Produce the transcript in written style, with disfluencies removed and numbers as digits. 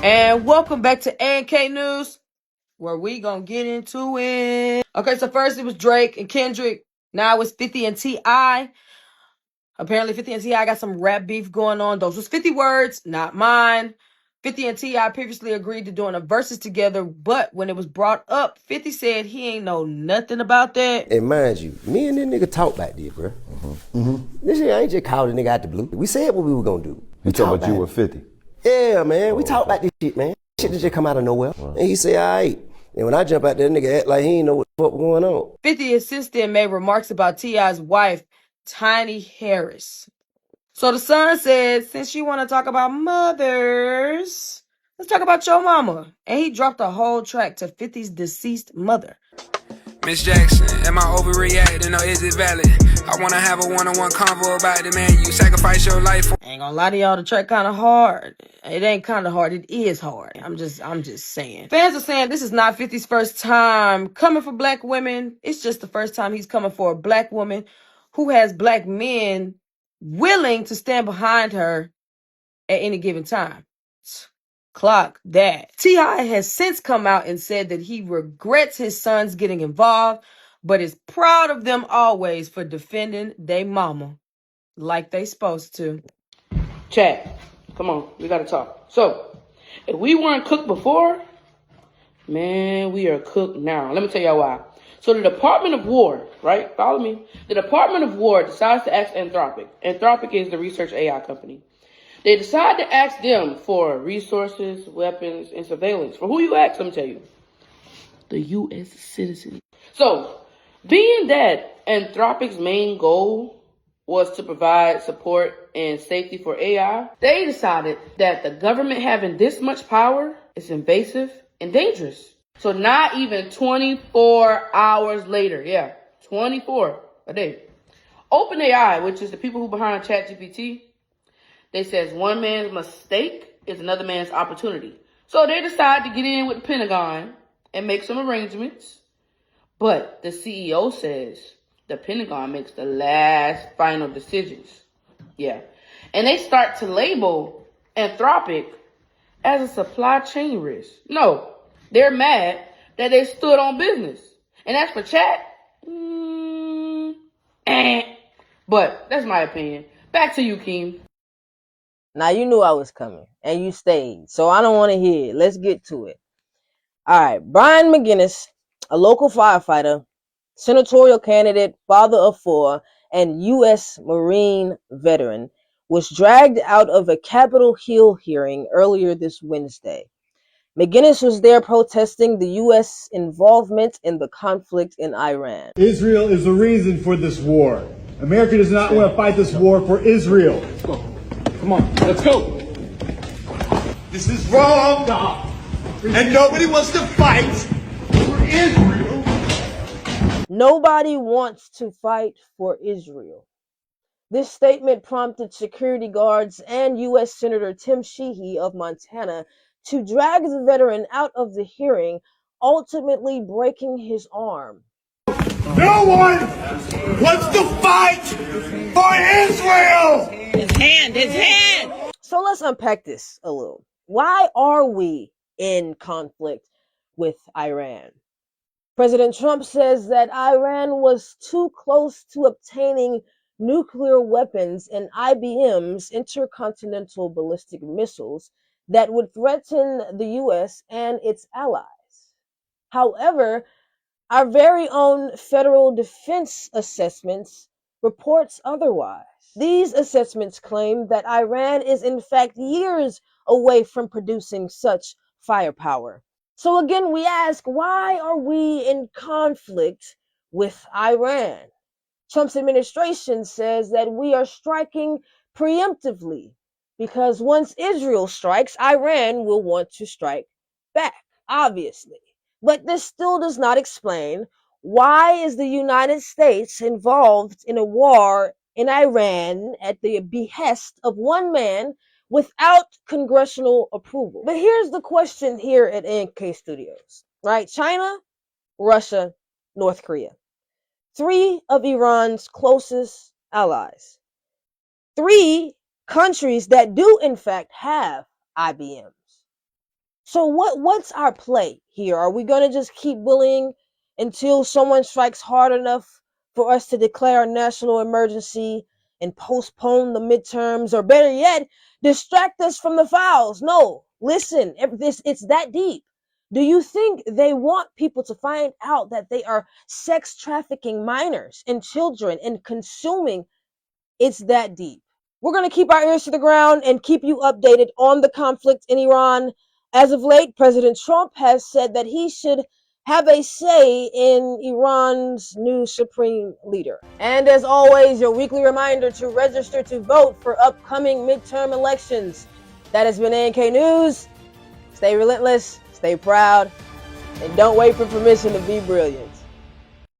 And welcome back to ANK News, where we gonna get into it. Okay, so first it was Drake and Kendrick. Now it's 50 and T.I. Apparently 50 and T.I. got some rap beef going on. Those was 50 words, not mine. 50 and T.I. previously agreed to doing a verses together, but when it was brought up, 50 said he ain't know nothing about that. And mind you, me and this nigga talk back there, bro. This shit, I ain't just called a nigga out the blue. We said what we were gonna do. You talking about you were 50? Yeah, man. We talk about this shit, man. Shit just come out of nowhere. And he say, all right. And when I jump out there, nigga act like he ain't know what the fuck was going on. 50 has since then made remarks about T.I.'s wife, Tiny Harris. So the son said, since you want to talk about mothers, let's talk about your mama. And he dropped a whole track to 50's deceased mother. Miss Jackson, am I overreacting or is it valid? I want to have a one-on-one convo about it, man. You sacrifice your life for... I ain't gonna lie to y'all, the track kind of hard. It ain't kind of hard, it is hard. I'm just saying. Fans are saying this is not 50's first time coming for black women. It's just the first time he's coming for a black woman who has black men willing to stand behind her at any given time. Clock that. T.I. has since come out and said that he regrets his sons getting involved, but is proud of them always for defending they mama like they supposed to. Chat, come on, we gotta talk. So, if we weren't cooked before, man, we are cooked now. Let me tell y'all why. So the Department of War, right? Follow me. The Department of War decides to ask Anthropic. Anthropic is the research AI company. They decide to ask them for resources, weapons, and surveillance. For who you ask, let me tell you. The U.S. citizens. So, being that Anthropic's main goal was to provide support and safety for AI, they decided that the government having this much power is invasive and dangerous. So not even 24 hours later, 24 a day, OpenAI, which is the people who behind ChatGPT, they says one man's mistake is another man's opportunity. So they decide to get in with the Pentagon and make some arrangements. But the CEO says the Pentagon makes the last final decisions. Yeah. And they start to label Anthropic as a supply chain risk. No, they're mad that they stood on business. And as for chat, but that's my opinion. Back to you, Keem. Now, you knew I was coming, and you stayed, so I don't want to hear it. Let's get to it. All right, Brian McGinnis, a local firefighter, senatorial candidate, father of four, and U.S. Marine veteran, was dragged out of a Capitol Hill hearing earlier this Wednesday. McGinnis was there protesting the U.S. involvement in the conflict in Iran. Israel is the reason for this war. America does not want to fight this war for Israel. Let's go. Come on, let's go. This is wrong, and nobody wants to fight for Israel. Nobody wants to fight for Israel. This statement prompted security guards and U.S. Senator Tim Sheehy of Montana to drag the veteran out of the hearing, ultimately breaking his arm. No one wants to fight for Israel! His hand! So let's unpack this a little. Why are we in conflict with Iran? President Trump says that Iran was too close to obtaining nuclear weapons and IBM's intercontinental ballistic missiles that would threaten the U.S. and its allies. However, our very own Federal Defense Assessments reports otherwise. These assessments claim that Iran is in fact years away from producing such firepower. So again, we ask, why are we in conflict with Iran? Trump's administration says that we are striking preemptively because once Israel strikes, Iran will want to strike back, obviously. But this still does not explain why is the United States involved in a war in Iran at the behest of one man without congressional approval. But here's the question here at ANK Studios, right? China, Russia, North Korea. 3 of Iran's closest allies. 3 countries that do in fact have IBMs. So what's our play here? Are we going to just keep bullying until someone strikes hard enough for us to declare a national emergency and postpone the midterms, or better yet, distract us from the files? No, listen, it's that deep. Do you think they want people to find out that they are sex trafficking minors and children and consuming? It's that deep. We're going to keep our ears to the ground and keep you updated on the conflict in Iran. As of late, President Trump has said that he should have a say in Iran's new supreme leader. And as always, your weekly reminder to register to vote for upcoming midterm elections. That has been ANK News. Stay relentless, stay proud, and don't wait for permission to be brilliant.